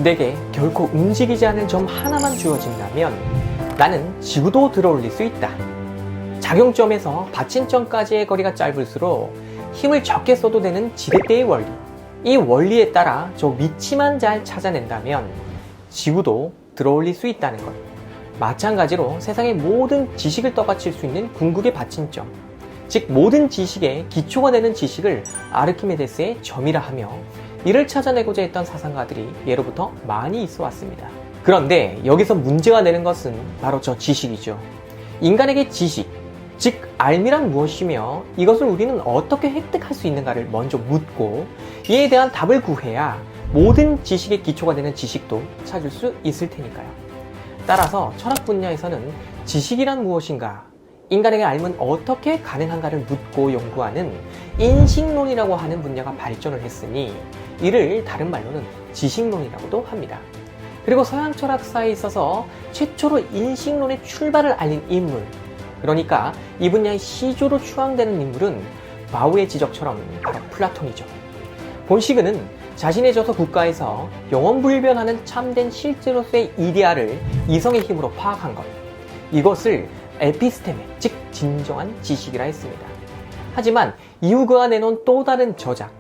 내게 결코 움직이지 않을 점 하나만 주어진다면 나는 지구도 들어올릴 수 있다. 작용점에서 받침점까지의 거리가 짧을수록 힘을 적게 써도 되는 지렛대의 원리. 이 원리에 따라 저 위치만 잘 찾아낸다면 지구도 들어올릴 수 있다는 것. 마찬가지로 세상의 모든 지식을 떠받칠 수 있는 궁극의 받침점, 즉 모든 지식의 기초가 되는 지식을 아르키메데스의 점이라 하며 이를 찾아내고자 했던 사상가들이 예로부터 많이 있어 왔습니다. 그런데 여기서 문제가 되는 것은 바로 저 지식이죠. 인간에게 지식, 즉 알미란 무엇이며 이것을 우리는 어떻게 획득할 수 있는가를 먼저 묻고 이에 대한 답을 구해야 모든 지식의 기초가 되는 지식도 찾을 수 있을 테니까요. 따라서 철학 분야에서는 지식이란 무엇인가, 인간에게 알면 어떻게 가능한가를 묻고 연구하는 인식론이라고 하는 분야가 발전을 했으니 이를 다른 말로는 지식론이라고도 합니다. 그리고 서양 철학사에 있어서 최초로 인식론의 출발을 알린 인물, 그러니까 이 분야의 시조로 추앙되는 인물은 바우의 지적처럼 바로 플라톤이죠. 본시그는 자신의 저서 국가에서 영원불변하는 참된 실제로서의 이데아를 이성의 힘으로 파악한 것, 이것을 에피스테메, 즉 진정한 지식이라 했습니다. 하지만 이후 그가 내놓은 또 다른 저작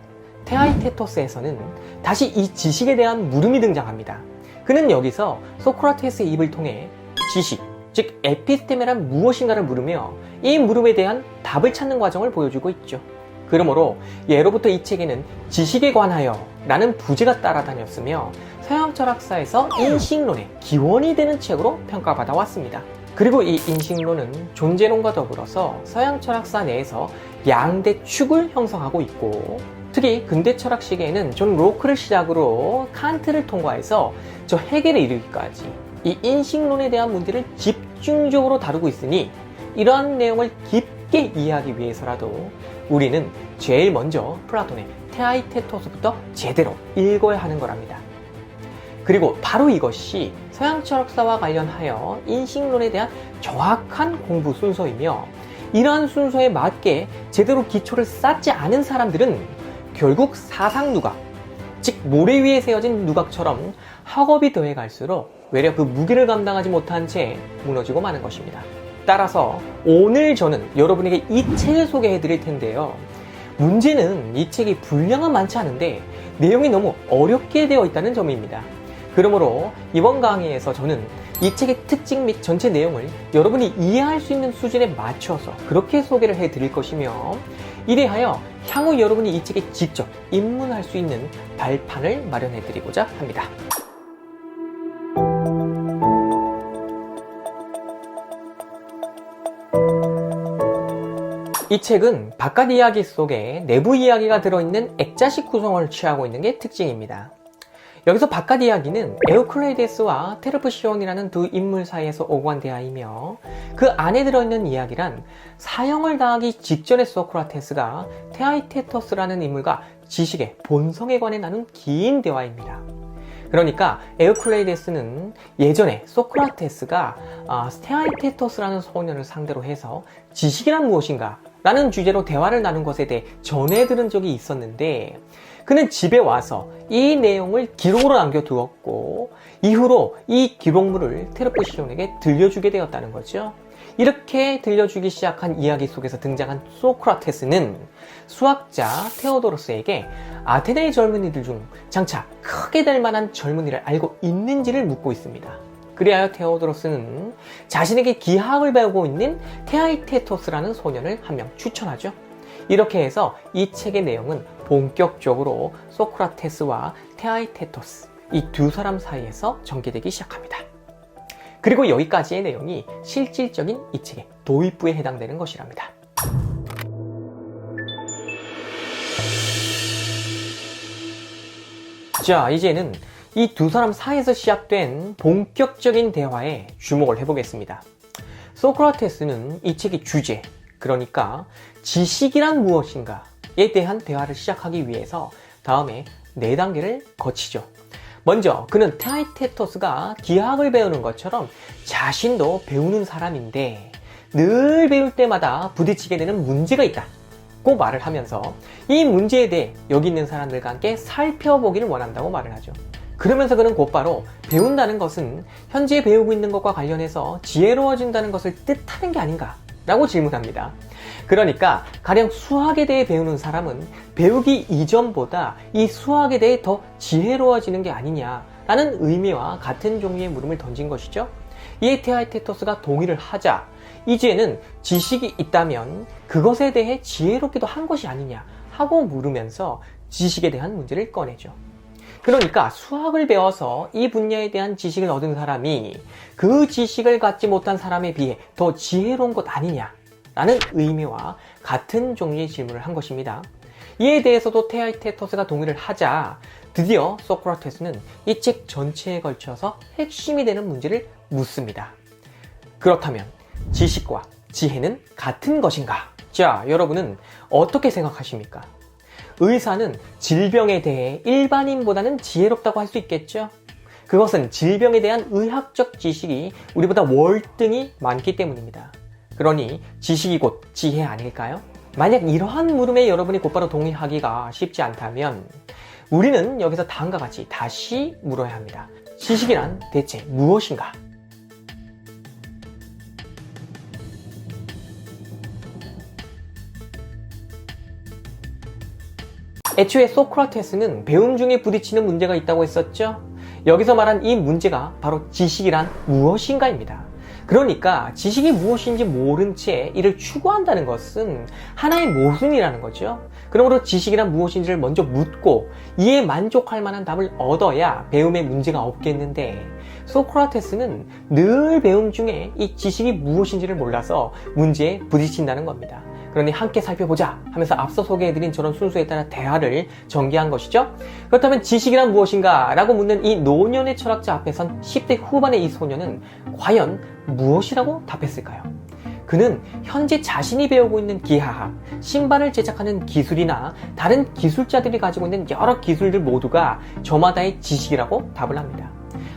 테아이테토스에서는 다시 이 지식에 대한 물음이 등장합니다. 그는 여기서 소크라테스의 입을 통해 지식, 즉 에피스테메란 무엇인가를 물으며 이 물음에 대한 답을 찾는 과정을 보여주고 있죠. 그러므로 예로부터 이 책에는 지식에 관하여 라는 부제가 따라다녔으며 서양 철학사에서 인식론의 기원이 되는 책으로 평가받아 왔습니다. 그리고 이 인식론은 존재론과 더불어서 서양 철학사 내에서 양대 축을 형성하고 있고, 특히 근대 철학 시기에는 존 로크를 시작으로 칸트를 통과해서 저 헤겔에 이르기까지 이 인식론에 대한 문제를 집중적으로 다루고 있으니 이러한 내용을 깊게 이해하기 위해서라도 우리는 제일 먼저 플라톤의 테아이테토스부터 제대로 읽어야 하는 거랍니다. 그리고 바로 이것이 서양 철학사와 관련하여 인식론에 대한 정확한 공부 순서이며, 이러한 순서에 맞게 제대로 기초를 쌓지 않은 사람들은 결국 사상 누각, 즉 모래 위에 세워진 누각처럼 학업이 더해갈수록 외려 그 무게를 감당하지 못한 채 무너지고 마는 것입니다. 따라서 오늘 저는 여러분에게 이 책을 소개해 드릴 텐데요. 문제는 이 책이 분량은 많지 않은데 내용이 너무 어렵게 되어 있다는 점입니다. 그러므로 이번 강의에서 저는 이 책의 특징 및 전체 내용을 여러분이 이해할 수 있는 수준에 맞춰서 그렇게 소개를 해 드릴 것이며, 이래하여 향후 여러분이 이 책에 직접 입문할 수 있는 발판을 마련해 드리고자 합니다. 이 책은 바깥 이야기 속에 내부 이야기가 들어있는 액자식 구성을 취하고 있는 게 특징입니다. 여기서 바깥 이야기는 에우클레이데스와 테르프시온이라는 두 인물 사이에서 오고 간 대화이며, 그 안에 들어있는 이야기란 사형을 당하기 직전의 소크라테스가 테아이테토스라는 인물과 지식의 본성에 관해 나눈 긴 대화입니다. 그러니까 에우클레이데스는 예전에 소크라테스가 테아이테토스라는 소년을 상대로 해서 지식이란 무엇인가 라는 주제로 대화를 나눈 것에 대해 전해 들은 적이 있었는데, 그는 집에 와서 이 내용을 기록으로 남겨두었고 이후로 이 기록물을 테르프시온에게 들려주게 되었다는 거죠. 이렇게 들려주기 시작한 이야기 속에서 등장한 소크라테스는 수학자 테오도로스에게 아테네의 젊은이들 중 장차 크게 될 만한 젊은이를 알고 있는지를 묻고 있습니다. 그리하여 테오도로스는 자신에게 기하학을 배우고 있는 테아이테토스라는 소년을 한 명 추천하죠. 이렇게 해서 이 책의 내용은 본격적으로 소크라테스와 테아이테토스, 이 두 사람 사이에서 전개되기 시작합니다. 그리고 여기까지의 내용이 실질적인 이 책의 도입부에 해당되는 것이랍니다. 자, 이제는 이 두 사람 사이에서 시작된 본격적인 대화에 주목을 해보겠습니다. 소크라테스는 이 책의 주제, 그러니까 지식이란 무엇인가에 대한 대화를 시작하기 위해서 다음에 4단계를 거치죠. 먼저 그는 테아이테토스가 기하학을 배우는 것처럼 자신도 배우는 사람인데 늘 배울 때마다 부딪히게 되는 문제가 있다고 말을 하면서 이 문제에 대해 여기 있는 사람들과 함께 살펴보기를 원한다고 말을 하죠. 그러면서 그는 곧바로 배운다는 것은 현재 배우고 있는 것과 관련해서 지혜로워진다는 것을 뜻하는 게 아닌가 라고 질문합니다. 그러니까 가령 수학에 대해 배우는 사람은 배우기 이전보다 이 수학에 대해 더 지혜로워지는 게 아니냐라는 의미와 같은 종류의 물음을 던진 것이죠. 이에 테아에테토스가 동의를 하자 이제는 지식이 있다면 그것에 대해 지혜롭기도 한 것이 아니냐 하고 물으면서 지식에 대한 문제를 꺼내죠. 그러니까 수학을 배워서 이 분야에 대한 지식을 얻은 사람이 그 지식을 갖지 못한 사람에 비해 더 지혜로운 것 아니냐라는 의미와 같은 종류의 질문을 한 것입니다. 이에 대해서도 테아에테토스가 동의를 하자 드디어 소크라테스는 이 책 전체에 걸쳐서 핵심이 되는 문제를 묻습니다. 그렇다면 지식과 지혜는 같은 것인가? 자, 여러분은 어떻게 생각하십니까? 의사는 질병에 대해 일반인보다는 지혜롭다고 할 수 있겠죠? 그것은 질병에 대한 의학적 지식이 우리보다 월등히 많기 때문입니다. 그러니 지식이 곧 지혜 아닐까요? 만약 이러한 물음에 여러분이 곧바로 동의하기가 쉽지 않다면 우리는 여기서 다음과 같이 다시 물어야 합니다. 지식이란 대체 무엇인가? 애초에 소크라테스는 배움 중에 부딪히는 문제가 있다고 했었죠. 여기서 말한 이 문제가 바로 지식이란 무엇인가입니다. 그러니까 지식이 무엇인지 모른 채 이를 추구한다는 것은 하나의 모순이라는 거죠. 그러므로 지식이란 무엇인지를 먼저 묻고 이에 만족할 만한 답을 얻어야 배움에 문제가 없겠는데 소크라테스는 늘 배움 중에 이 지식이 무엇인지를 몰라서 문제에 부딪힌다는 겁니다. 그러니 함께 살펴보자 하면서 앞서 소개해드린 저런 순서에 따라 대화를 전개한 것이죠. 그렇다면 지식이란 무엇인가? 라고 묻는 이 노년의 철학자 앞에선 10대 후반의 이 소년은 과연 무엇이라고 답했을까요? 그는 현재 자신이 배우고 있는 기하학, 신발을 제작하는 기술이나 다른 기술자들이 가지고 있는 여러 기술들 모두가 저마다의 지식이라고 답을 합니다.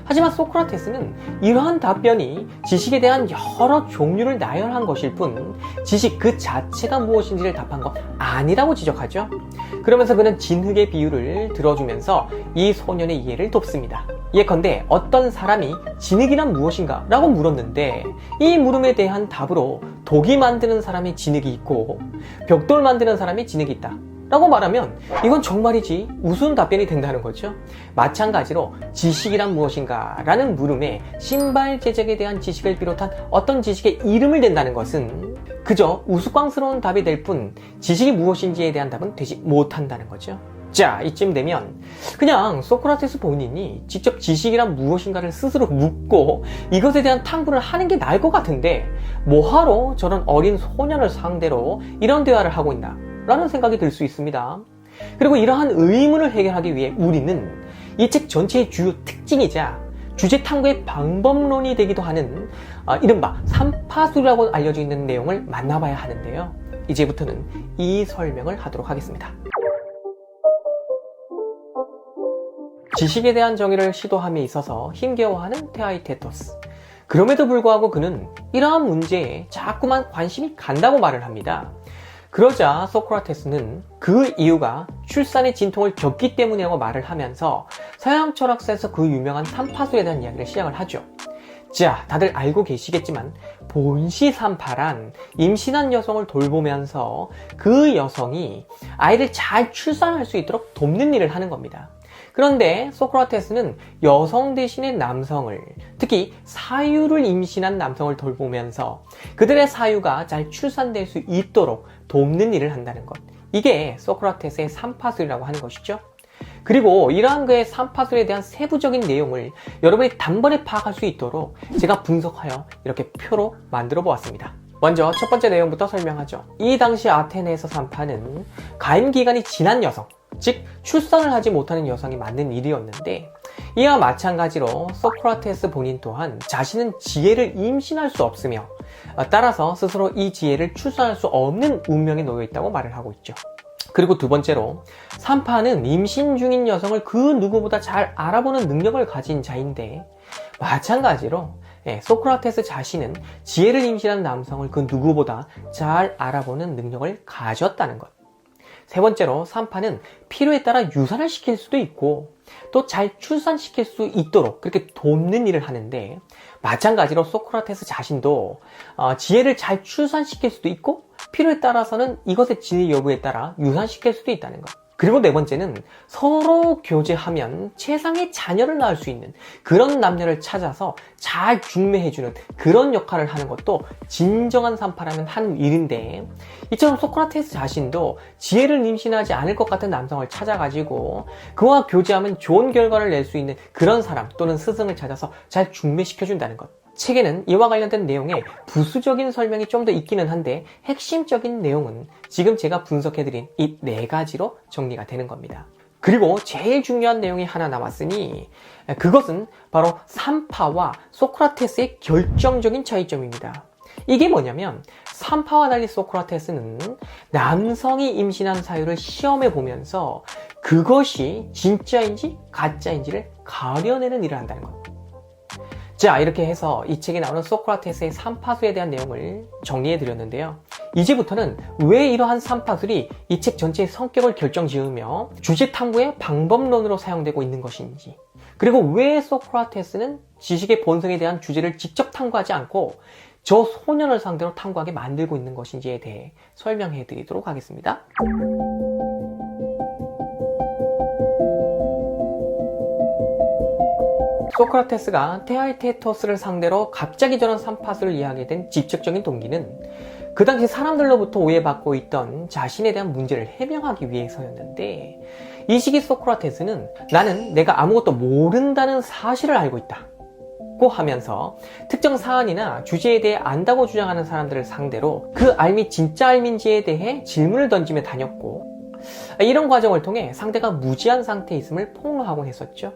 하지만 소크라테스는 이러한 답변이 지식에 대한 여러 종류를 나열한 것일 뿐 지식 그 자체가 무엇인지를 답한 것 아니라고 지적하죠. 그러면서 그는 진흙의 비유를 들어주면서 이 소년의 이해를 돕습니다. 예컨대 어떤 사람이 진흙이란 무엇인가? 라고 물었는데 이 물음에 대한 답으로 독이 만드는 사람이 진흙이 있고 벽돌 만드는 사람이 진흙이 있다 라고 말하면 이건 정말이지 우스운 답변이 된다는 거죠. 마찬가지로 지식이란 무엇인가? 라는 물음에 신발 제작에 대한 지식을 비롯한 어떤 지식의 이름을 댄다는 것은 그저 우스꽝스러운 답이 될 뿐 지식이 무엇인지에 대한 답은 되지 못한다는 거죠. 자, 이쯤 되면 그냥 소크라테스 본인이 직접 지식이란 무엇인가를 스스로 묻고 이것에 대한 탐구를 하는 게 나을 것 같은데 뭐하러 저런 어린 소년을 상대로 이런 대화를 하고 있나? 라는 생각이 들 수 있습니다. 그리고 이러한 의문을 해결하기 위해 우리는 이 책 전체의 주요 특징이자 주제 탐구의 방법론이 되기도 하는 이른바 삼파술이라고 알려져 있는 내용을 만나봐야 하는데요. 이제부터는 이 설명을 하도록 하겠습니다. 지식에 대한 정의를 시도함에 있어서 힘겨워하는 테아에테토스. 그럼에도 불구하고 그는 이러한 문제에 자꾸만 관심이 간다고 말을 합니다. 그러자 소크라테스는 그 이유가 출산의 진통을 겪기 때문이라고 말을 하면서 서양 철학사에서 그 유명한 삼파술에 대한 이야기를 시작을 하죠. 자, 다들 알고 계시겠지만 본시삼파란 임신한 여성을 돌보면서 그 여성이 아이를 잘 출산할 수 있도록 돕는 일을 하는 겁니다. 그런데 소크라테스는 여성 대신에 남성을, 특히 사유를 임신한 남성을 돌보면서 그들의 사유가 잘 출산될 수 있도록 돕는 일을 한다는 것. 이게 소크라테스의 삼파술이라고 하는 것이죠. 그리고 이러한 그의 삼파술에 대한 세부적인 내용을 여러분이 단번에 파악할 수 있도록 제가 분석하여 이렇게 표로 만들어 보았습니다. 먼저 첫 번째 내용부터 설명하죠. 이 당시 아테네에서 삼파는 가임 기간이 지난 여성, 즉 출산을 하지 못하는 여성이 맞는 일이었는데 이와 마찬가지로 소크라테스 본인 또한 자신은 지혜를 임신할 수 없으며 따라서 스스로 이 지혜를 출산할 수 없는 운명에 놓여 있다고 말을 하고 있죠. 그리고 두 번째로 삼파는 임신 중인 여성을 그 누구보다 잘 알아보는 능력을 가진 자인데 마찬가지로 소크라테스 자신은 지혜를 임신한 남성을 그 누구보다 잘 알아보는 능력을 가졌다는 것. 세 번째로 산파는 필요에 따라 유산을 시킬 수도 있고 또 잘 출산시킬 수 있도록 그렇게 돕는 일을 하는데, 마찬가지로 소크라테스 자신도 지혜를 잘 출산시킬 수도 있고 필요에 따라서는 이것의 진위 여부에 따라 유산시킬 수도 있다는 것. 그리고 네 번째는 서로 교제하면 최상의 자녀를 낳을 수 있는 그런 남녀를 찾아서 잘 중매해주는 그런 역할을 하는 것도 진정한 산파라면 하는 일인데, 이처럼 소크라테스 자신도 지혜를 임신하지 않을 것 같은 남성을 찾아가지고 그와 교제하면 좋은 결과를 낼 수 있는 그런 사람 또는 스승을 찾아서 잘 중매시켜준다는 것. 책에는 이와 관련된 내용에 부수적인 설명이 좀 더 있기는 한데 핵심적인 내용은 지금 제가 분석해드린 이 네 가지로 정리가 되는 겁니다. 그리고 제일 중요한 내용이 하나 남았으니 그것은 바로 산파와 소크라테스의 결정적인 차이점입니다. 이게 뭐냐면, 산파와 달리 소크라테스는 남성이 임신한 사유를 시험해 보면서 그것이 진짜인지 가짜인지를 가려내는 일을 한다는 것. 자, 이렇게 해서 이 책에 나오는 소크라테스의 산파술에 대한 내용을 정리해 드렸는데요. 이제부터는 왜 이러한 산파술이 이 책 전체의 성격을 결정지으며 주제 탐구의 방법론으로 사용되고 있는 것인지, 그리고 왜 소크라테스는 지식의 본성에 대한 주제를 직접 탐구하지 않고 저 소년을 상대로 탐구하게 만들고 있는 것인지에 대해 설명해 드리도록 하겠습니다. 소크라테스가 테아이테토스를 상대로 갑자기 저런 산파술을 이해하게 된 직접적인 동기는 그 당시 사람들로부터 오해받고 있던 자신에 대한 문제를 해명하기 위해서였는데, 이 시기 소크라테스는 나는 내가 아무것도 모른다는 사실을 알고 있다 고 하면서 특정 사안이나 주제에 대해 안다고 주장하는 사람들을 상대로 그 알미 진짜 알민지에 대해 질문을 던지며 다녔고, 이런 과정을 통해 상대가 무지한 상태에 있음을 폭로하곤 했었죠.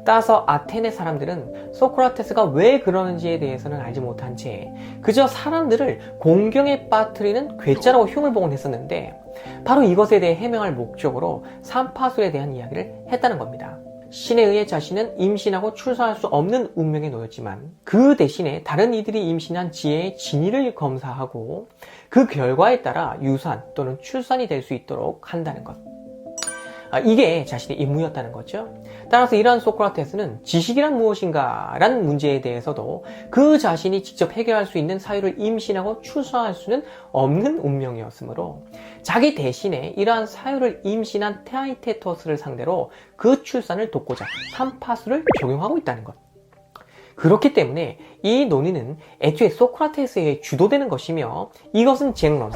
따라서 아테네 사람들은 소크라테스가 왜 그러는지에 대해서는 알지 못한 채 그저 사람들을 공경에 빠뜨리는 괴짜라고 흉을 보곤 했었는데, 바로 이것에 대해 해명할 목적으로 산파술에 대한 이야기를 했다는 겁니다. 신에 의해 자신은 임신하고 출산할 수 없는 운명에 놓였지만 그 대신에 다른 이들이 임신한 지혜의 진위를 검사하고 그 결과에 따라 유산 또는 출산이 될 수 있도록 한다는 것. 이게 자신의 임무였다는 거죠. 따라서 이러한 소크라테스는 지식이란 무엇인가 라는 문제에 대해서도 그 자신이 직접 해결할 수 있는 사유를 임신하고 출산할 수는 없는 운명이었으므로 자기 대신에 이러한 사유를 임신한 테아이테토스를 상대로 그 출산을 돕고자 산파술을 적용하고 있다는 것. 그렇기 때문에 이 논의는 애초에 소크라테스에 의해 주도되는 것이며, 이것은 쟁론,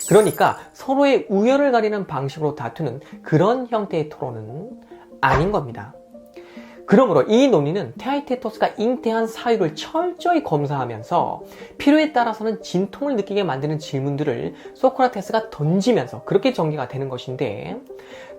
그러니까 서로의 우열을 가리는 방식으로 다투는 그런 형태의 토론은 아닌 겁니다. 그러므로 이 논의는 테아이테토스가 잉태한 사유를 철저히 검사하면서 필요에 따라서는 진통을 느끼게 만드는 질문들을 소크라테스가 던지면서 그렇게 전개가 되는 것인데,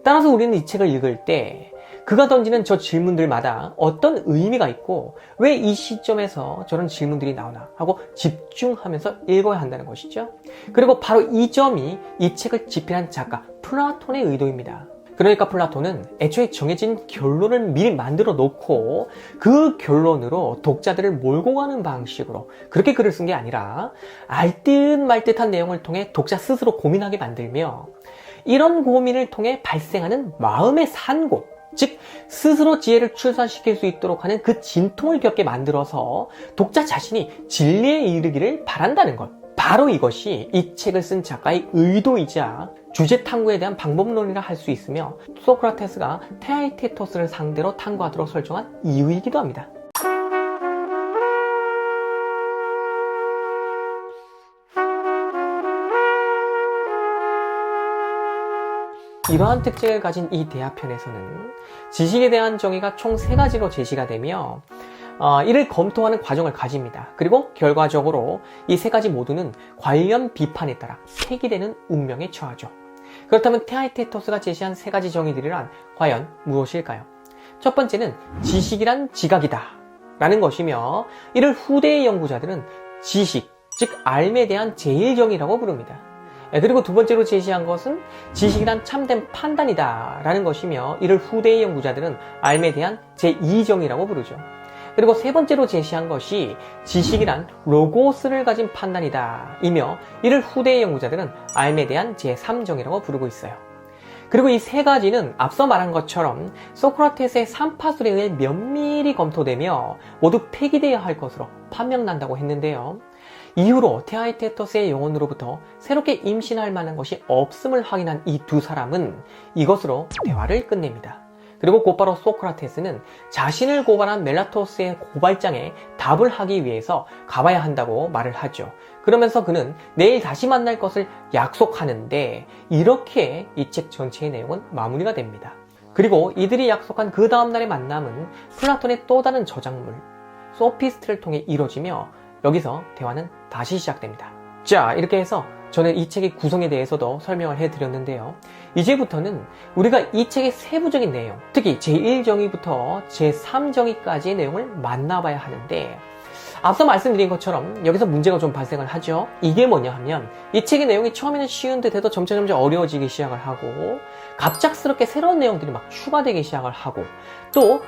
따라서 우리는 이 책을 읽을 때 그가 던지는 저 질문들마다 어떤 의미가 있고 왜 이 시점에서 저런 질문들이 나오나 하고 집중하면서 읽어야 한다는 것이죠. 그리고 바로 이 점이 이 책을 집필한 작가 플라톤의 의도입니다. 그러니까 플라톤은 애초에 정해진 결론을 미리 만들어 놓고 그 결론으로 독자들을 몰고 가는 방식으로 그렇게 글을 쓴 게 아니라 알듯 말듯한 내용을 통해 독자 스스로 고민하게 만들며, 이런 고민을 통해 발생하는 마음의 산고, 즉 스스로 지혜를 출산시킬 수 있도록 하는 그 진통을 겪게 만들어서 독자 자신이 진리에 이르기를 바란다는 것. 바로 이것이 이 책을 쓴 작가의 의도이자 주제 탐구에 대한 방법론이라 할 수 있으며, 소크라테스가 테아이테토스를 상대로 탐구하도록 설정한 이유이기도 합니다. 이러한 특징을 가진 이 대화편에서는 지식에 대한 정의가 총 3가지로 제시가 되며 이를 검토하는 과정을 가집니다. 그리고 결과적으로 이 3가지 모두는 관련 비판에 따라 폐기되는 운명에 처하죠. 그렇다면 테아이테토스가 제시한 3가지 정의들이란 과연 무엇일까요? 첫 번째는 지식이란 지각이다 라는 것이며, 이를 후대의 연구자들은 지식, 즉 알에 대한 제1정의라고 부릅니다. 그리고 두 번째로 제시한 것은 지식이란 참된 판단이다 라는 것이며, 이를 후대의 연구자들은 알에 대한 제2정의라고 부르죠. 그리고 세 번째로 제시한 것이 지식이란 로고스를 가진 판단이다 이며, 이를 후대의 연구자들은 알에 대한 제3정의라고 부르고 있어요. 그리고 이 세 가지는 앞서 말한 것처럼 소크라테스의 삼파술에 의해 면밀히 검토되며 모두 폐기되어야 할 것으로 판명난다고 했는데요. 이후로 테아이테토스의 영혼으로부터 새롭게 임신할 만한 것이 없음을 확인한 이 두 사람은 이것으로 대화를 끝냅니다. 그리고 곧바로 소크라테스는 자신을 고발한 멜라토스의 고발장에 답을 하기 위해서 가봐야 한다고 말을 하죠. 그러면서 그는 내일 다시 만날 것을 약속하는데 이렇게 이 책 전체의 내용은 마무리가 됩니다. 그리고 이들이 약속한 그 다음날의 만남은 플라톤의 또 다른 저작물 소피스트를 통해 이루어지며 여기서 대화는 다시 시작됩니다. 자, 이렇게 해서 저는 이 책의 구성에 대해서도 설명을 해드렸는데요. 이제부터는 우리가 이 책의 세부적인 내용, 특히 제1정의부터 제3정의까지의 내용을 만나봐야 하는데 앞서 말씀드린 것처럼 여기서 문제가 좀 발생을 하죠. 이게 뭐냐 하면 이 책의 내용이 처음에는 쉬운 듯해도 점점 어려워지기 시작을 하고 갑작스럽게 새로운 내용들이 막 추가되기 시작을 하고 또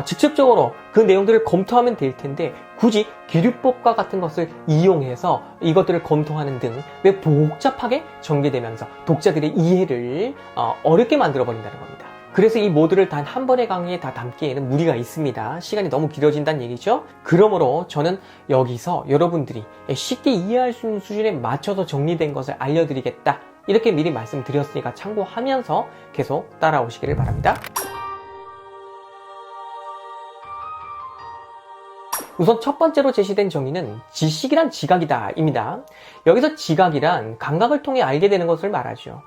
직접적으로 그 내용들을 검토하면 될 텐데 굳이 기류법과 같은 것을 이용해서 이것들을 검토하는 등 왜 복잡하게 전개되면서 독자들의 이해를 어렵게 만들어버린다는 겁니다. 그래서 이 모두를 단 한 번의 강의에 다 담기에는 무리가 있습니다. 시간이 너무 길어진다는 얘기죠. 그러므로 저는 여기서 여러분들이 쉽게 이해할 수 있는 수준에 맞춰서 정리된 것을 알려드리겠다. 이렇게 미리 말씀드렸으니까 참고하면서 계속 따라오시기를 바랍니다. 우선 첫 번째로 제시된 정의는 지식이란 지각이다 입니다. 여기서 지각이란 감각을 통해 알게 되는 것을 말하죠.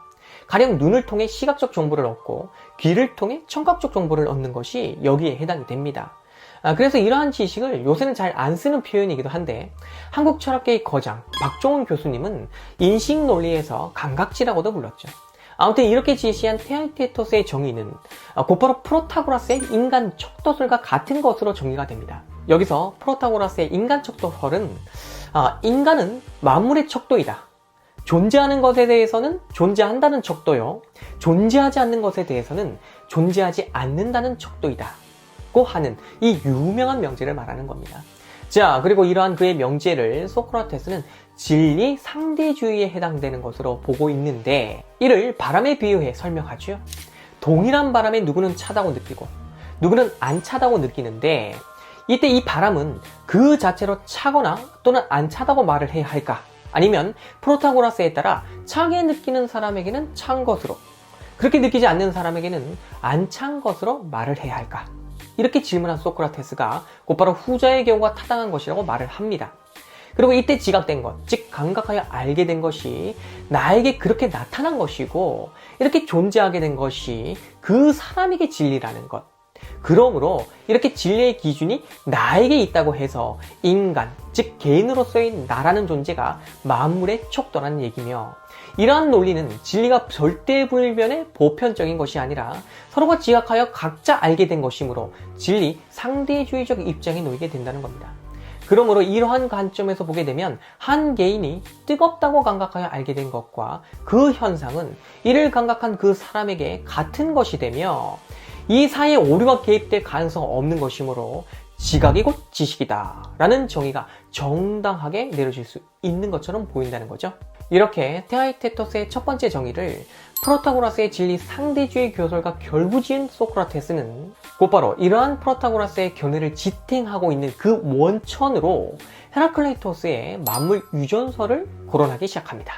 가령 눈을 통해 시각적 정보를 얻고 귀를 통해 청각적 정보를 얻는 것이 여기에 해당이 됩니다. 그래서 이러한 지식을 요새는 잘 안 쓰는 표현이기도 한데 한국철학계의 거장 박종훈 교수님은 인식논리에서 감각지라고도 불렀죠. 아무튼 이렇게 제시한 테아이테토스의 정의는 곧바로 프로타고라스의 인간 척도설과 같은 것으로 정의가 됩니다. 여기서 프로타고라스의 인간 척도설은 인간은 만물의 척도이다. 존재하는 것에 대해서는 존재한다는 척도요. 존재하지 않는 것에 대해서는 존재하지 않는다는 척도이다. 고 하는 이 유명한 명제를 말하는 겁니다. 자, 그리고 이러한 그의 명제를 소크라테스는 진리 상대주의에 해당되는 것으로 보고 있는데 이를 바람에 비유해 설명하죠. 동일한 바람에 누구는 차다고 느끼고 누구는 안 차다고 느끼는데 이때 이 바람은 그 자체로 차거나 또는 안 차다고 말을 해야 할까? 아니면 프로타고라스에 따라 차게 느끼는 사람에게는 찬 것으로 그렇게 느끼지 않는 사람에게는 안 찬 것으로 말을 해야 할까? 이렇게 질문한 소크라테스가 곧바로 후자의 경우가 타당한 것이라고 말을 합니다. 그리고 이때 지각된 것, 즉 감각하여 알게 된 것이 나에게 그렇게 나타난 것이고 이렇게 존재하게 된 것이 그 사람에게 진리라는 것. 그러므로 이렇게 진리의 기준이 나에게 있다고 해서 인간, 즉 개인으로서의 나라는 존재가 만물의 척도라는 얘기며 이러한 논리는 진리가 절대불변의 보편적인 것이 아니라 서로가 지각하여 각자 알게 된 것이므로 진리 상대주의적 입장에 놓이게 된다는 겁니다. 그러므로 이러한 관점에서 보게 되면 한 개인이 뜨겁다고 감각하여 알게 된 것과 그 현상은 이를 감각한 그 사람에게 같은 것이 되며 이 사이에 오류가 개입될 가능성 없는 것이므로 지각이 곧 지식이다 라는 정의가 정당하게 내려질 수 있는 것처럼 보인다는 거죠. 이렇게 테아이테토스의 첫 번째 정의를 프로타고라스의 진리 상대주의 교설과 결부지은 소크라테스는 곧바로 이러한 프로타고라스의 견해를 지탱하고 있는 그 원천으로 헤라클레이토스의 만물 유전설을 거론하기 시작합니다.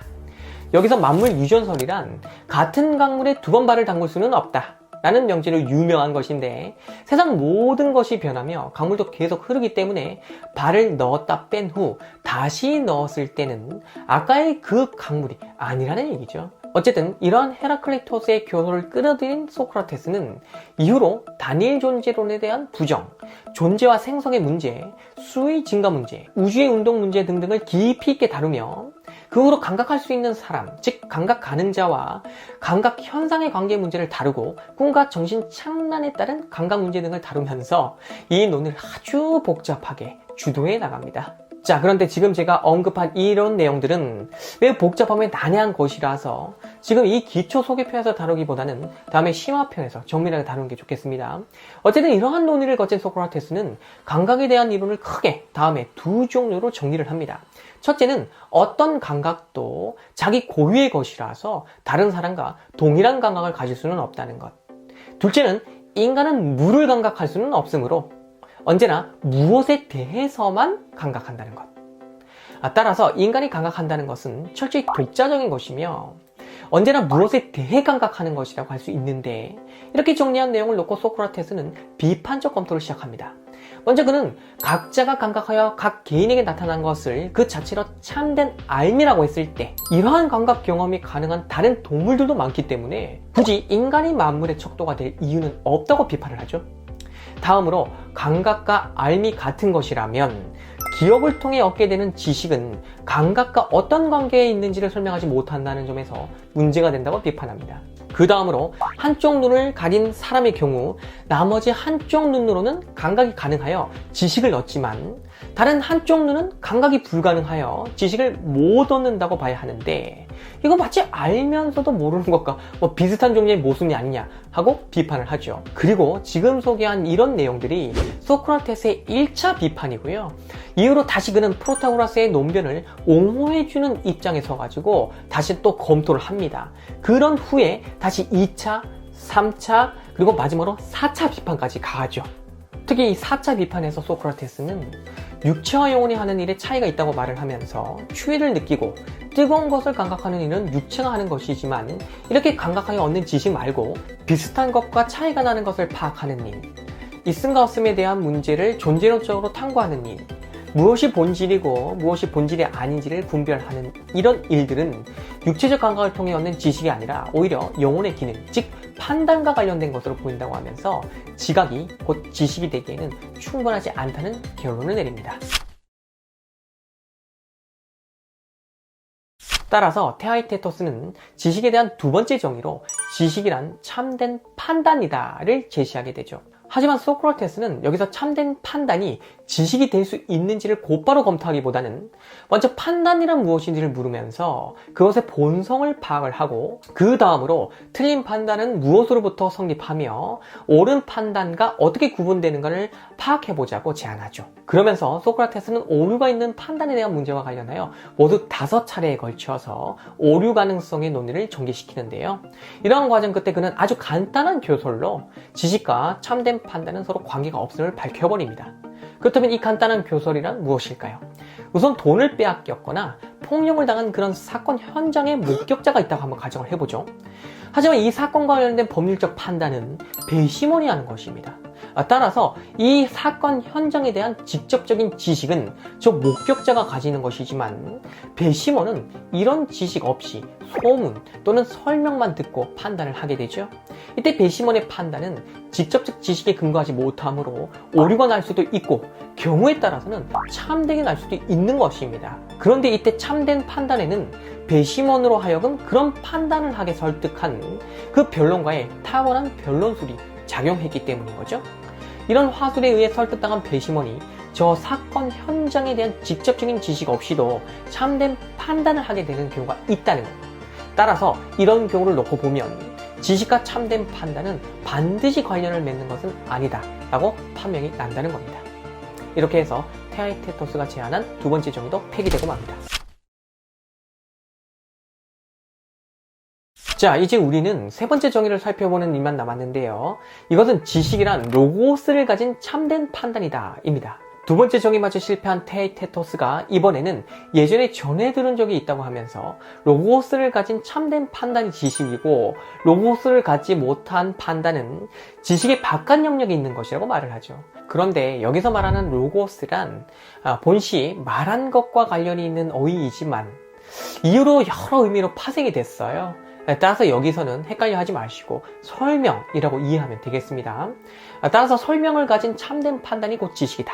여기서 만물 유전설이란 같은 강물에 두 번 발을 담글 수는 없다 라는 명제로 유명한 것인데 세상 모든 것이 변하며 강물도 계속 흐르기 때문에 발을 넣었다 뺀 후 다시 넣었을 때는 아까의 그 강물이 아니라는 얘기죠. 어쨌든 이러한 헤라클레이토스의 교설을 끌어들인 소크라테스는 이후로 단일 존재론에 대한 부정, 존재와 생성의 문제, 수의 증가 문제, 우주의 운동 문제 등등을 깊이 있게 다루며 그 후로 감각할 수 있는 사람, 즉 감각 가능자와 감각 현상의 관계 문제를 다루고 꿈과 정신 착란에 따른 감각 문제 등을 다루면서 이 논을 아주 복잡하게 주도해 나갑니다. 자, 그런데 지금 제가 언급한 이런 내용들은 매우 복잡하며 난해한 것이라서 지금 이 기초 소개편에서 다루기보다는 다음에 심화편에서 정밀하게 다루는 게 좋겠습니다. 어쨌든 이러한 논의를 거친 소크라테스는 감각에 대한 이론을 크게 다음에 두 종류로 정리를 합니다. 첫째는 어떤 감각도 자기 고유의 것이라서 다른 사람과 동일한 감각을 가질 수는 없다는 것. 둘째는 인간은 물을 감각할 수는 없으므로 언제나 무엇에 대해서만 감각한다는 것. 따라서 인간이 감각한다는 것은 철저히 독자적인 것이며 언제나 무엇에 대해 감각하는 것이라고 할 수 있는데, 이렇게 정리한 내용을 놓고 소크라테스는 비판적 검토를 시작합니다. 먼저 그는 각자가 감각하여 각 개인에게 나타난 것을 그 자체로 참된 알미라고 했을 때 이러한 감각 경험이 가능한 다른 동물들도 많기 때문에 굳이 인간이 만물의 척도가 될 이유는 없다고 비판을 하죠. 다음으로 감각과 알미 같은 것이라면 기억을 통해 얻게 되는 지식은 감각과 어떤 관계에 있는지를 설명하지 못한다는 점에서 문제가 된다고 비판합니다. 그 다음으로 한쪽 눈을 가진 사람의 경우 나머지 한쪽 눈으로는 감각이 가능하여 지식을 얻지만 다른 한쪽 눈은 감각이 불가능하여 지식을 못 얻는다고 봐야 하는데, 이거 마치 알면서도 모르는 것과 비슷한 종류의 모순이 아니냐 하고 비판을 하죠. 그리고 지금 소개한 이런 내용들이 소크라테스의 1차 비판이고요. 이후로 다시 그는 프로타고라스의 논변을 옹호해주는 입장에 서가지고 다시 또 검토를 합니다. 그런 후에 다시 2차, 3차, 그리고 마지막으로 4차 비판까지 가죠. 특히 이 4차 비판에서 소크라테스는 육체와 영혼이 하는 일에 차이가 있다고 말을 하면서 추위를 느끼고 뜨거운 것을 감각하는 일은 육체가 하는 것이지만 이렇게 감각하여 얻는 지식 말고 비슷한 것과 차이가 나는 것을 파악하는 일, 있음과 없음에 대한 문제를 존재론적으로 탐구하는 일, 무엇이 본질이고 무엇이 본질이 아닌지를 분별하는 이런 일들은 육체적 감각을 통해 얻는 지식이 아니라 오히려 영혼의 기능, 즉 판단과 관련된 것으로 보인다고 하면서 지각이 곧 지식이 되기에는 충분하지 않다는 결론을 내립니다. 따라서 테아이테토스는 지식에 대한 두 번째 정의로 지식이란 참된 판단이다를 제시하게 되죠. 하지만 소크라테스는 여기서 참된 판단이 지식이 될 수 있는지를 곧바로 검토하기보다는 먼저 판단이란 무엇인지를 물으면서 그것의 본성을 파악을 하고 그 다음으로 틀린 판단은 무엇으로부터 성립하며 옳은 판단과 어떻게 구분되는가를 파악해보자고 제안하죠. 그러면서 소크라테스는 오류가 있는 판단에 대한 문제와 관련하여 모두 5차례에 걸쳐서 오류 가능성의 논의를 전개시키는데요. 이러한 과정 끝에 그는 아주 간단한 교설로 지식과 참된 판단은 서로 관계가 없음을 밝혀버립니다. 그렇다면 이 간단한 교설이란 무엇일까요? 우선 돈을 빼앗겼거나 폭력을 당한 그런 사건 현장에 목격자가 있다고 한번 가정을 해보죠. 하지만 이 사건과 관련된 법률적 판단은 배심원이 하는 것입니다. 따라서 이 사건 현장에 대한 직접적인 지식은 저 목격자가 가지는 것이지만 배심원은 이런 지식 없이 소문 또는 설명만 듣고 판단을 하게 되죠. 이때 배심원의 판단은 직접적 지식에 근거하지 못하므로 오류가 날 수도 있고 경우에 따라서는 참되게 날 수도 있는 것입니다. 그런데 이때 참된 판단에는 배심원으로 하여금 그런 판단을 하게 설득한 그 변론가의 탁월한 변론술이 작용했기 때문인 거죠. 이런 화술에 의해 설득당한 배심원이 저 사건 현장에 대한 직접적인 지식 없이도 참된 판단을 하게 되는 경우가 있다는 겁니다. 따라서 이런 경우를 놓고 보면 지식과 참된 판단은 반드시 관련을 맺는 것은 아니다 라고 판명이 난다는 겁니다. 이렇게 해서 테아이테토스가 제안한 두 번째 정의도 폐기되고 맙니다. 자, 이제 우리는 세 번째 정의를 살펴보는 일만 남았는데요. 이것은 지식이란 로고스를 가진 참된 판단이다 입니다. 두 번째 정의마저 실패한 테아이테토스가 이번에는 예전에 전해 들은 적이 있다고 하면서 로고스를 가진 참된 판단이 지식이고 로고스를 갖지 못한 판단은 지식의 바깥 영역에 있는 것이라고 말을 하죠. 그런데 여기서 말하는 로고스란 본시 말한 것과 관련이 있는 어휘이지만 이후로 여러 의미로 파생이 됐어요. 따라서 여기서는 헷갈려 하지 마시고 설명이라고 이해하면 되겠습니다. 따라서 설명을 가진 참된 판단이 곧 지식이다.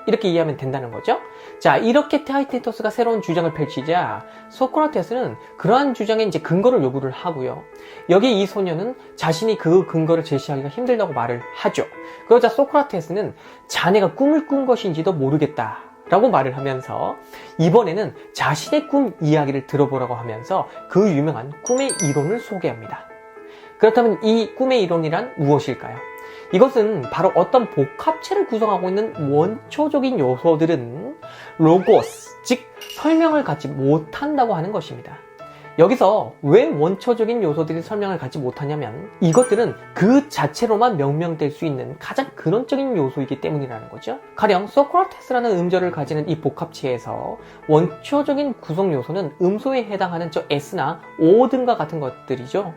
이렇게 이해하면 된다는 거죠. 자, 이렇게 테아이테토스가 새로운 주장을 펼치자 소크라테스는 그러한 주장에 이제 근거를 요구를 하고요. 여기 이 소녀는 자신이 그 근거를 제시하기가 힘들다고 말을 하죠. 그러자 소크라테스는 자네가 꿈을 꾼 것인지도 모르겠다 라고 말을 하면서 이번에는 자신의 꿈 이야기를 들어보라고 하면서 그 유명한 꿈의 이론을 소개합니다. 그렇다면 이 꿈의 이론이란 무엇일까요? 이것은 바로 어떤 복합체를 구성하고 있는 원초적인 요소들은 로고스, 즉 설명을 갖지 못한다고 하는 것입니다. 여기서 왜 원초적인 요소들이 설명을 갖지 못하냐면 이것들은 그 자체로만 명명될 수 있는 가장 근원적인 요소이기 때문이라는 거죠. 가령 소크라테스라는 음절을 가지는 이 복합체에서 원초적인 구성 요소는 음소에 해당하는 저 S나 O 등과 같은 것들이죠.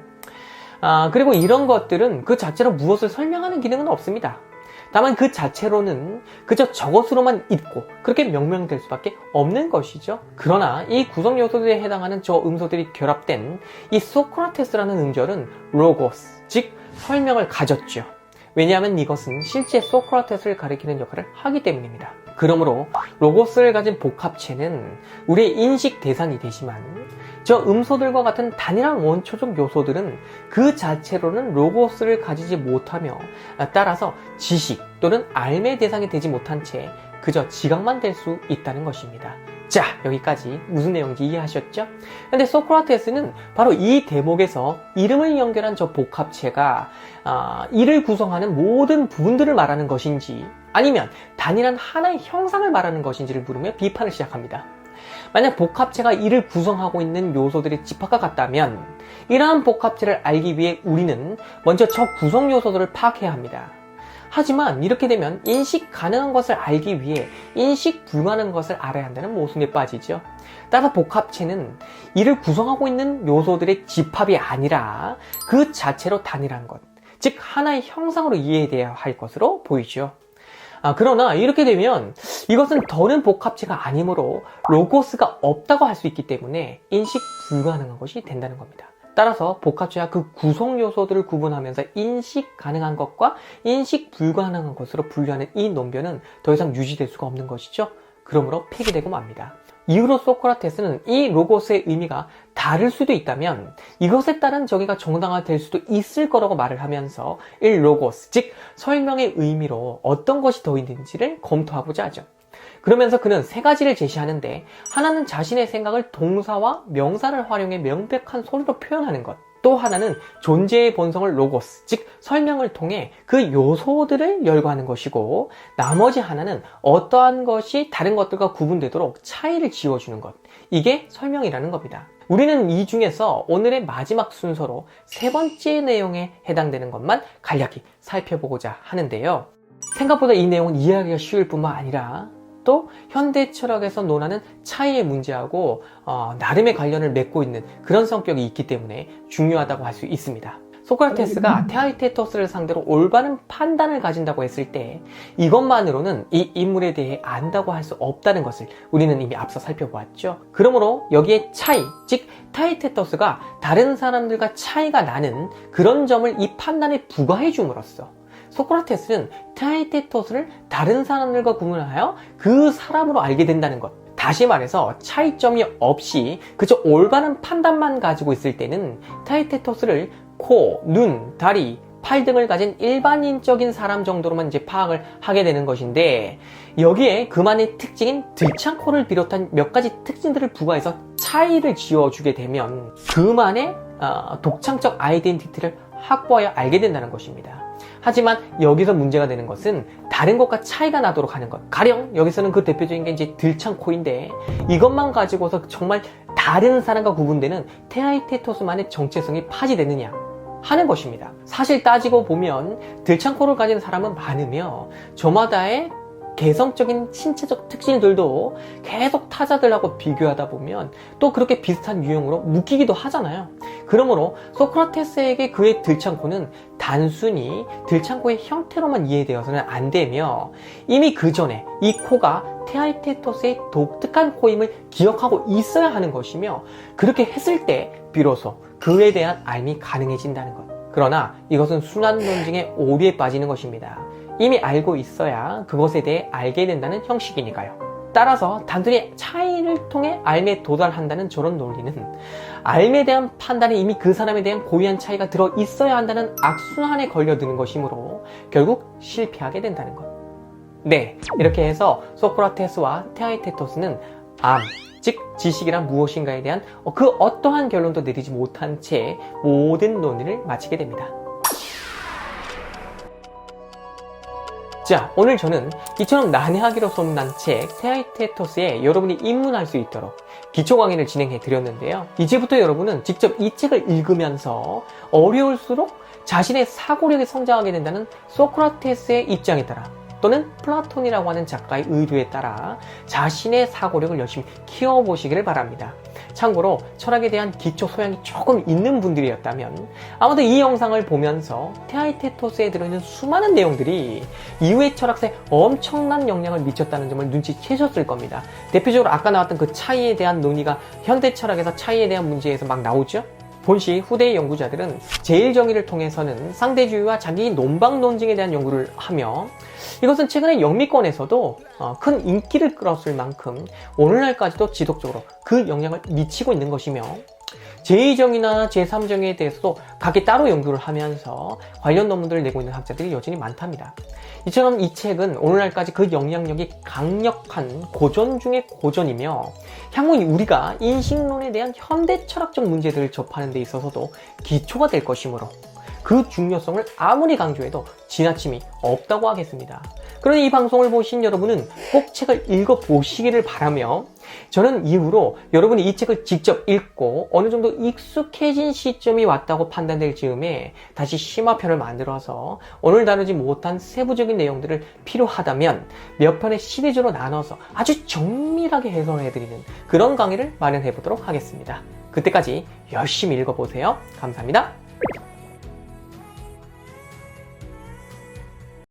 그리고 이런 것들은 그 자체로 무엇을 설명하는 기능은 없습니다. 다만 그 자체로는 그저 저것으로만 있고 그렇게 명명될 수밖에 없는 것이죠. 그러나 이 구성 요소들에 해당하는 저 음소들이 결합된 이 소크라테스라는 음절은 로고스, 즉 설명을 가졌죠. 왜냐하면 이것은 실제 소크라테스를 가리키는 역할을 하기 때문입니다. 그러므로 로고스를 가진 복합체는 우리의 인식 대상이 되지만 저 음소들과 같은 단일한 원초적 요소들은 그 자체로는 로고스를 가지지 못하며 따라서 지식 또는 알의 대상이 되지 못한 채 그저 지각만 될 수 있다는 것입니다. 자, 여기까지 무슨 내용인지 이해하셨죠? 근데 소크라테스는 바로 이 대목에서 이름을 연결한 저 복합체가 이를 구성하는 모든 부분들을 말하는 것인지 아니면 단일한 하나의 형상을 말하는 것인지를 물으며 비판을 시작합니다. 만약 복합체가 이를 구성하고 있는 요소들의 집합과 같다면 이러한 복합체를 알기 위해 우리는 먼저 저 구성 요소들을 파악해야 합니다. 하지만 이렇게 되면 인식 가능한 것을 알기 위해 인식 불가능한 것을 알아야 한다는 모순에 빠지죠. 따라서 복합체는 이를 구성하고 있는 요소들의 집합이 아니라 그 자체로 단일한 것, 즉 하나의 형상으로 이해돼야 할 것으로 보이죠. 그러나 이렇게 되면 이것은 더는 복합체가 아니므로 로고스가 없다고 할 수 있기 때문에 인식 불가능한 것이 된다는 겁니다. 따라서 복합체와 그 구성 요소들을 구분하면서 인식 가능한 것과 인식 불가능한 것으로 분류하는 이 논변은 더 이상 유지될 수가 없는 것이죠. 그러므로 폐기되고 맙니다. 이후로 소크라테스는 이 로고스의 의미가 다를 수도 있다면 이것에 따른 저기가 정당화될 수도 있을 거라고 말을 하면서 이 로고스, 즉 설명의 의미로 어떤 것이 더 있는지를 검토하고자 하죠. 그러면서 그는 세 가지를 제시하는데 하나는 자신의 생각을 동사와 명사를 활용해 명백한 소리로 표현하는 것, 또 하나는 존재의 본성을 로고스, 즉 설명을 통해 그 요소들을 열거하는 것이고 나머지 하나는 어떠한 것이 다른 것들과 구분되도록 차이를 지어주는 것, 이게 설명이라는 겁니다. 우리는 이 중에서 오늘의 마지막 순서로 세 번째 내용에 해당되는 것만 간략히 살펴보고자 하는데요. 생각보다 이 내용은 이해하기가 쉬울 뿐만 아니라 또 현대 철학에서 논하는 차이의 문제하고 나름의 관련을 맺고 있는 그런 성격이 있기 때문에 중요하다고 할 수 있습니다. 소크라테스가 테아이테토스를 상대로 올바른 판단을 가진다고 했을 때 이것만으로는 이 인물에 대해 안다고 할 수 없다는 것을 우리는 이미 앞서 살펴보았죠. 그러므로 여기에 차이, 즉 테아이테토스가 다른 사람들과 차이가 나는 그런 점을 이 판단에 부과해 줌으로써 소크라테스는 테아이테토스를 다른 사람들과 구분하여 그 사람으로 알게 된다는 것. 다시 말해서 차이점이 없이 그저 올바른 판단만 가지고 있을 때는 테아이테토스를 코, 눈, 다리, 팔 등을 가진 일반인적인 사람 정도로만 이제 파악을 하게 되는 것인데 여기에 그만의 특징인 들창코를 비롯한 몇 가지 특징들을 부과해서 차이를 지어주게 되면 그만의 독창적 아이덴티티를 확보하여 알게 된다는 것입니다. 하지만 여기서 문제가 되는 것은 다른 것과 차이가 나도록 하는 것. 가령 여기서는 그 대표적인 게 이제 들창코인데 이것만 가지고서 정말 다른 사람과 구분되는 테아이테토스만의 정체성이 파지되느냐 하는 것입니다. 사실 따지고 보면 들창코를 가진 사람은 많으며 저마다의 개성적인 신체적 특징들도 계속 타자들하고 비교하다 보면 또 그렇게 비슷한 유형으로 묶이기도 하잖아요. 그러므로 소크라테스에게 그의 들창코는 단순히 들창코의 형태로만 이해되어서는 안 되며 이미 그 전에 이 코가 테아이테토스의 독특한 코임을 기억하고 있어야 하는 것이며 그렇게 했을 때 비로소 그에 대한 알미 가능해진다는 것. 그러나 이것은 순환 논증의 오류에 빠지는 것입니다. 이미 알고 있어야 그것에 대해 알게 된다는 형식이니까요. 따라서 단순히 차이를 통해 알미에 도달한다는 저런 논리는 알미에 대한 판단에 이미 그 사람에 대한 고유한 차이가 들어 있어야 한다는 악순환에 걸려드는 것이므로 결국 실패하게 된다는 것. 네, 이렇게 해서 소크라테스와 테아에테토스는 암, 즉 지식이란 무엇인가에 대한 그 어떠한 결론도 내리지 못한 채 모든 논의를 마치게 됩니다. 자, 오늘 저는 이처럼 난해하기로 소문난 책 테아에테토스에 여러분이 입문할 수 있도록 기초 강의를 진행해 드렸는데요. 이제부터 여러분은 직접 이 책을 읽으면서 어려울수록 자신의 사고력이 성장하게 된다는 소크라테스의 입장에 따라, 또는 플라톤이라고 하는 작가의 의도에 따라 자신의 사고력을 열심히 키워보시기를 바랍니다. 참고로 철학에 대한 기초 소양이 조금 있는 분들이었다면 아마도 이 영상을 보면서 테아에테토스에 들어있는 수많은 내용들이 이후의 철학사에 엄청난 영향을 미쳤다는 점을 눈치채셨을 겁니다. 대표적으로 아까 나왔던 그 차이에 대한 논의가 현대 철학에서 차이에 대한 문제에서 막 나오죠? 본시 후대의 연구자들은 제일정의를 통해서는 상대주의와 자기 논방 논증에 대한 연구를 하며, 이것은 최근에 영미권에서도 큰 인기를 끌었을 만큼 오늘날까지도 지속적으로 그 영향을 미치고 있는 것이며, 제2정의나 제3정의에 대해서도 각기 따로 연구를 하면서 관련 논문들을 내고 있는 학자들이 여전히 많답니다. 이처럼 이 책은 오늘날까지 그 영향력이 강력한 고전 중의 고전이며, 향후 우리가 인식론에 대한 현대 철학적 문제들을 접하는 데 있어서도 기초가 될 것이므로 그 중요성을 아무리 강조해도 지나침이 없다고 하겠습니다. 그러니 이 방송을 보신 여러분은 꼭 책을 읽어보시기를 바라며, 저는 이후로 여러분이 이 책을 직접 읽고 어느 정도 익숙해진 시점이 왔다고 판단될 즈음에 다시 심화편을 만들어서 오늘 다루지 못한 세부적인 내용들을 필요하다면 몇 편의 시리즈로 나눠서 아주 정밀하게 해설해드리는 그런 강의를 마련해 보도록 하겠습니다. 그때까지 열심히 읽어보세요. 감사합니다.